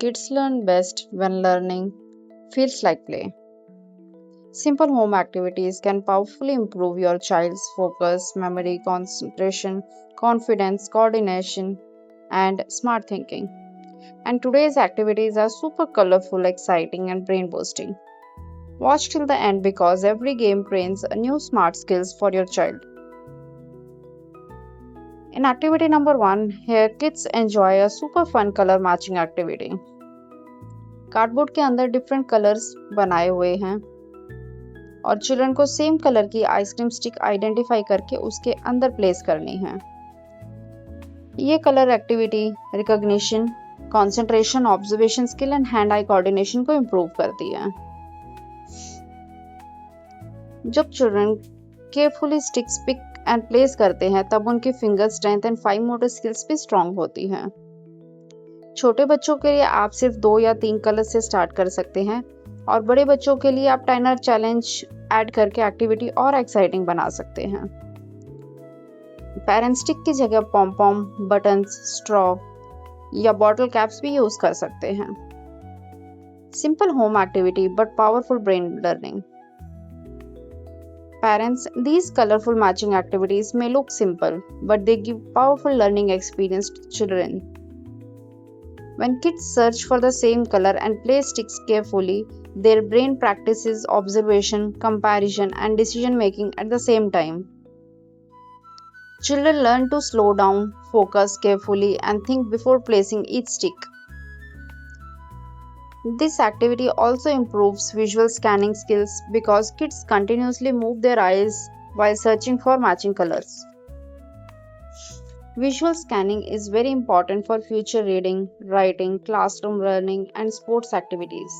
Kids learn best when learning feels like play. Simple home activities can powerfully improve your child's focus, memory, concentration, confidence, coordination, and smart thinking. And today's activities are super colorful, exciting, and brain boosting. Watch till the end because every game trains a new smart skills for your child. In activity number 1, here kids enjoy a super fun color matching activity. Cardboard के अंदर different colours बनाए हुए हैं और children को same colour की ice cream stick identify करके उसके अंदर प्लेस करनी है। ये colour activity recognition, concentration, observation skill and hand eye coordination को इम्प्रूव करती है। जब children carefully sticks pick and place करते हैं तब उनकी finger strength and fine motor skills भी स्ट्रांग होती हैं। छोटे बच्चों के लिए आप सिर्फ 2 या 3 कलर से स्टार्ट कर सकते हैं और बड़े बच्चों के लिए आप टाइमर चैलेंज ऐड करके एक्टिविटी और एक्साइटिंग बना सकते हैं। पैरेंट स्टिक की जगह पॉम पॉम, बटन्स, स्ट्रॉ या बॉटल कैप्स भी यूज कर सकते हैं। Simple home activity but powerful brain learning. Parents, these colorful matching activities may look simple, but they give powerful learning experience to children. When kids search for the same color and place sticks carefully, their brain practices observation, comparison, and decision making at the same time. Children learn to slow down, focus carefully, and think before placing each stick. This activity also improves visual scanning skills because kids continuously move their eyes while searching for matching colors. Visual scanning is very important for future reading, writing, classroom learning, and sports activities.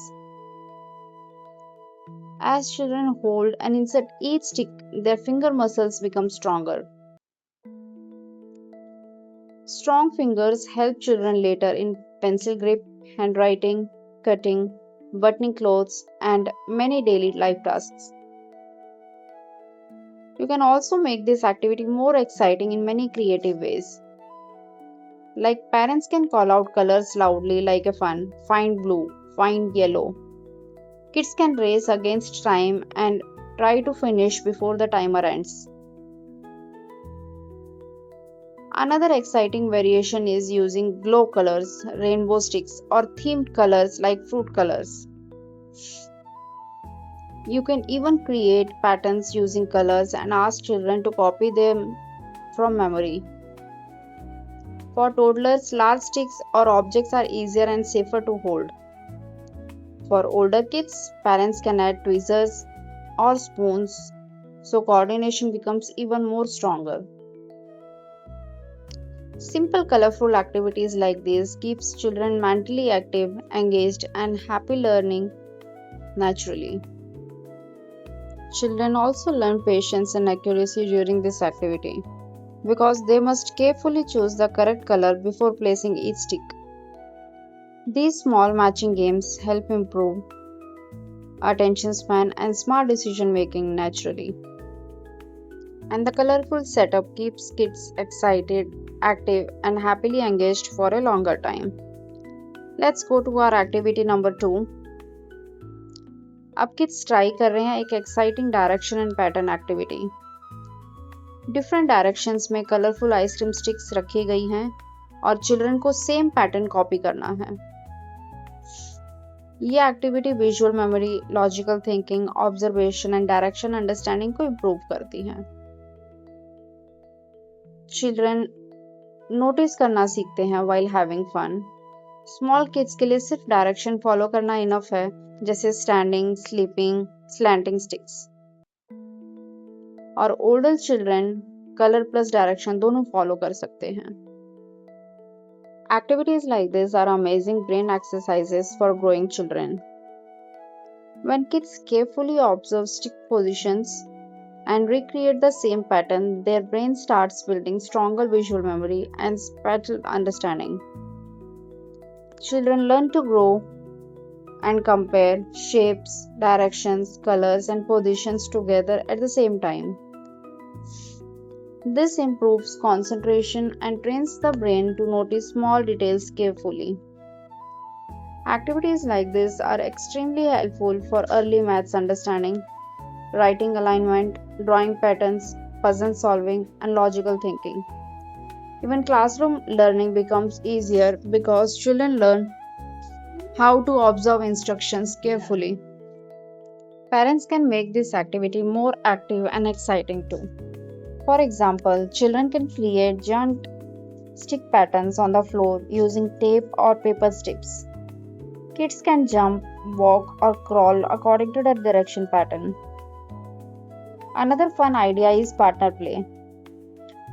As children hold and insert each stick, their finger muscles become stronger. Strong fingers help children later in pencil grip, handwriting, cutting, buttoning clothes, and many daily life tasks. You can also make this activity more exciting in many creative ways. Like parents can call out colors loudly like a fun, find blue, find yellow. Kids can race against time and try to finish before the timer ends. Another exciting variation is using glow colors, rainbow sticks, or themed colors like fruit colors. You can even create patterns using colors and ask children to copy them from memory. For toddlers, large sticks or objects are easier and safer to hold. For older kids, parents can add tweezers or spoons so coordination becomes even more stronger. Simple colorful activities like these keeps children mentally active, engaged and happy learning naturally. Children also learn patience and accuracy during this activity because they must carefully choose the correct color before placing each stick. These small matching games help improve attention span and smart decision making naturally. And the colorful setup keeps kids excited, active, and happily engaged for a longer time. Let's go to our activity number 2. अब kids try कर रहे हैं एक exciting direction and pattern activity. Different directions में colourful ice cream sticks रखी गई हैं और चिल्ड्रन को सेम पैटर्न कॉपी करना है। ये activity visual memory, logical thinking, observation and direction understanding को इम्प्रूव करती है। चिल्ड्रन नोटिस करना सीखते हैं while having fun. Small kids के लिए सिर्फ डायरेक्शन फॉलो करना इनफ है, जैसे स्टैंडिंग, स्लीपिंग, स्लैंटिंग स्टिक्स। और older children colour plus direction दोनों फॉलो कर सकते हैं। Activities like this are amazing brain exercises for growing children. When kids carefully observe stick positions and recreate the same pattern, their brain starts building stronger visual memory and spatial understanding. Children learn to grow and compare shapes, directions, colors, and positions together at the same time. This improves concentration and trains the brain to notice small details carefully. Activities like this are extremely helpful for early maths understanding, writing alignment, drawing patterns, puzzle solving, and logical thinking. Even classroom learning becomes easier because children learn how to observe instructions carefully. Parents can make this activity more active and exciting too. For example, children can create giant stick patterns on the floor using tape or paper strips. Kids can jump, walk, or crawl according to the direction pattern. Another fun idea is partner play.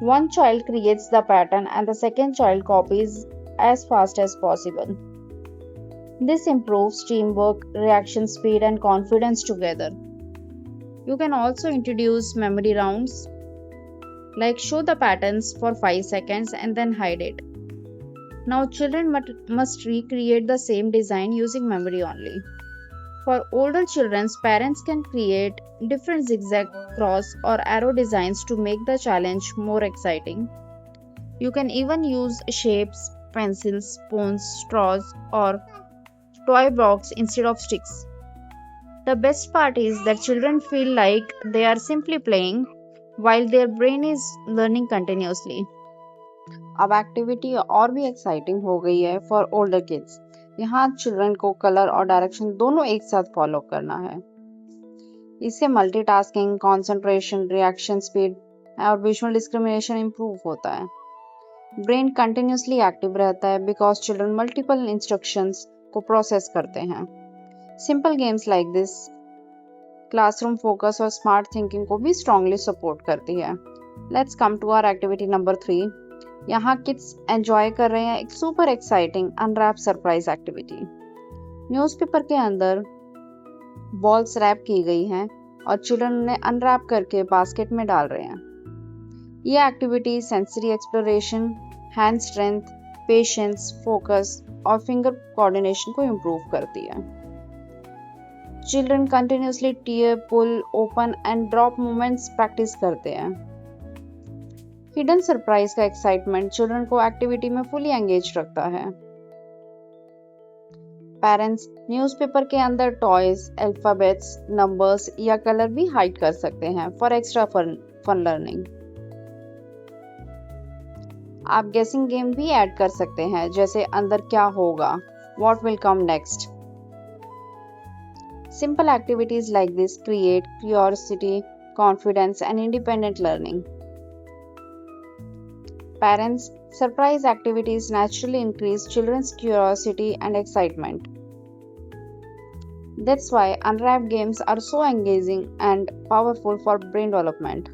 One child creates the pattern and the second child copies as fast as possible. This improves teamwork, reaction speed, and confidence together. You can also introduce memory rounds, like show the patterns for 5 seconds and then hide it. Now, children must recreate the same design using memory only. For older children, parents can create different zigzag, cross, or arrow designs to make the challenge more exciting. You can even use shapes, pencils, spoons, straws, or toy blocks instead of sticks. The best part is that children feel like they are simply playing while their brain is learning continuously. अब activity और भी exciting हो गई है for older kids. यहाँ children को colour और direction दोनों एक साथ फॉलो करना है। इससे मल्टीटास्किंग, कंसंट्रेशन, रिएक्शन स्पीड और विजुअल डिस्क्रिमिनेशन इंप्रूव होता है। ब्रेन कंटिन्यूसली एक्टिव रहता है बिकॉज चिल्ड्रन मल्टीपल इंस्ट्रक्शंस को प्रोसेस करते हैं। Simple games like this classroom focus और स्मार्ट थिंकिंग को भी स्ट्रांगली सपोर्ट करती है। Let's come to our activity number 3। यहाँ किड्स एंजॉय कर रहे हैं एक super exciting unwrap surprise activity. Newspaper के अंदर बॉल्स रैप की गई हैं और चिल्ड्रन उन्हें अनरैप करके बास्केट में डाल रहे हैं। ये activity sensory exploration, hand strength, patience, focus और फिंगर कोऑर्डिनेशन को इम्प्रूव करती है। Children continuously tear, pull, open and drop movements practice करते हैं। हिडन सरप्राइज का एक्साइटमेंट चिल्ड्रन को एक्टिविटी में फुली एंगेज रखता है। पेरेंट्स न्यूज़पेपर के अंदर टॉयज, अल्फाबेट्स, नंबर्स या कलर भी हाइड कर सकते हैं फॉर एक्स्ट्रा फन लर्निंग। आप गेसिंग गेम भी ऐड कर सकते हैं, जैसे अंदर क्या होगा, what will come next. Simple activities like this create curiosity, confidence and independent learning. Parents, surprise activities naturally increase children's curiosity and excitement. That's why unwrapped games are so engaging and powerful for brain development.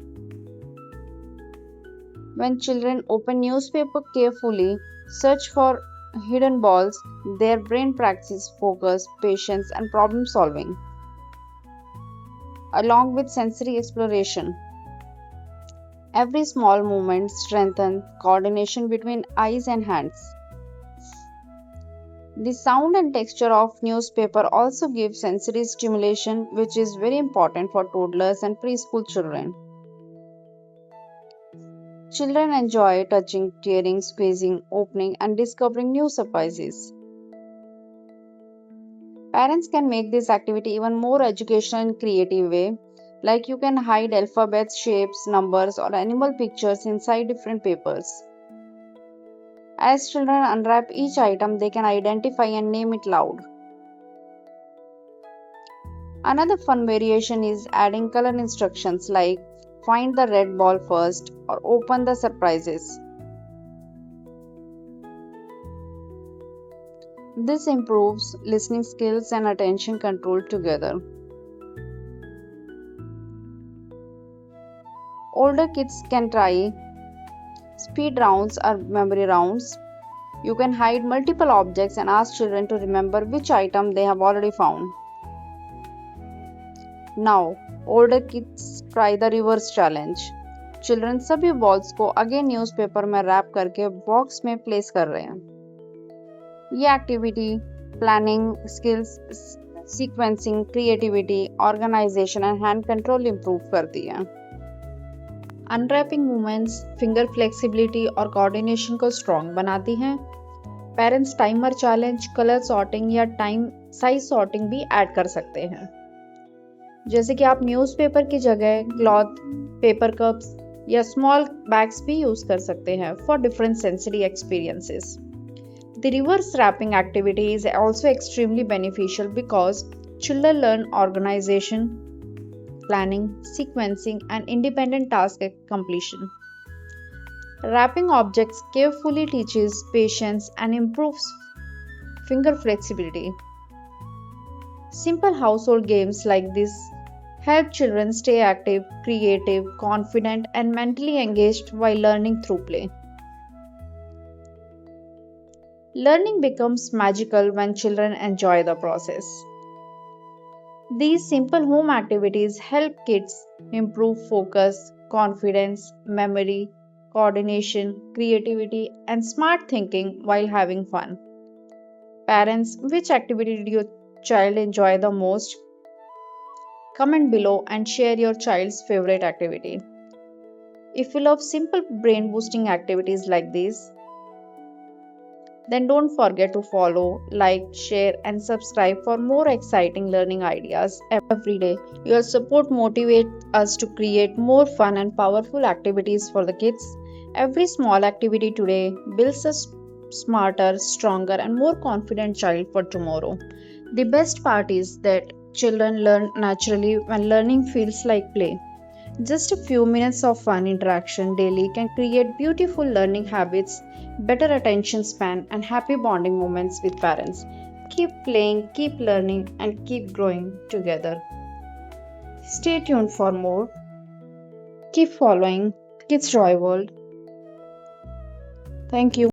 When children open newspaper carefully, search for hidden balls, their brain practices focus, patience, and problem solving, along with sensory exploration. Every small movement strengthens coordination between eyes and hands. The sound and texture of newspaper also give sensory stimulation, which is very important for toddlers and preschool children. Children enjoy touching, tearing, squeezing, opening, and discovering new surprises. Parents can make this activity even more educational and creative way. Like you can hide alphabets, shapes, numbers, or animal pictures inside different papers. As children unwrap each item, they can identify and name it loud. Another fun variation is adding color instructions like find the red ball first or open the surprises. This improves listening skills and attention control together. Older kids can try speed rounds or memory rounds. You can hide multiple objects and ask children to remember which item they have already found. Now, older kids try the reverse challenge. Children सभी balls को again newspaper में wrap करके box में place कर रहे हैं। ये activity planning skills, sequencing, creativity, organization and hand control improve करती है। अनरैपिंग मूवमेंट्स फिंगर फ्लेक्सिबिलिटी और कोऑर्डिनेशन को स्ट्रॉन्ग बनाती हैं। Parents timer challenge, colour sorting या टाइम साइज सॉर्टिंग भी ऐड कर सकते हैं। जैसे कि आप न्यूज़पेपर की जगह क्लॉथ, पेपर कप्स या स्मॉल बैग्स भी यूज कर सकते हैं for different sensory experiences. The reverse wrapping activity is also extremely beneficial because children learn organization, planning, sequencing, and independent task completion. Wrapping objects carefully teaches patience and improves finger flexibility. Simple household games like this help children stay active, creative, confident, and mentally engaged while learning through play. Learning becomes magical when children enjoy the process. These simple home activities help kids improve focus, confidence, memory, coordination, creativity, and smart thinking while having fun. Parents, which activity did your child enjoy the most? Comment below and share your child's favorite activity. If you love simple brain boosting activities like these, then don't forget to follow, like, share, and subscribe for more exciting learning ideas every day. Your support motivates us to create more fun and powerful activities for the kids. Every small activity today builds a smarter, stronger, and more confident child for tomorrow. The best part is that children learn naturally when learning feels like play. Just a few minutes of fun interaction daily can create beautiful learning habits, better attention span, and happy bonding moments with parents. Keep playing, keep learning, and keep growing together. Stay tuned for more. Keep following Kids Joy World. Thank you.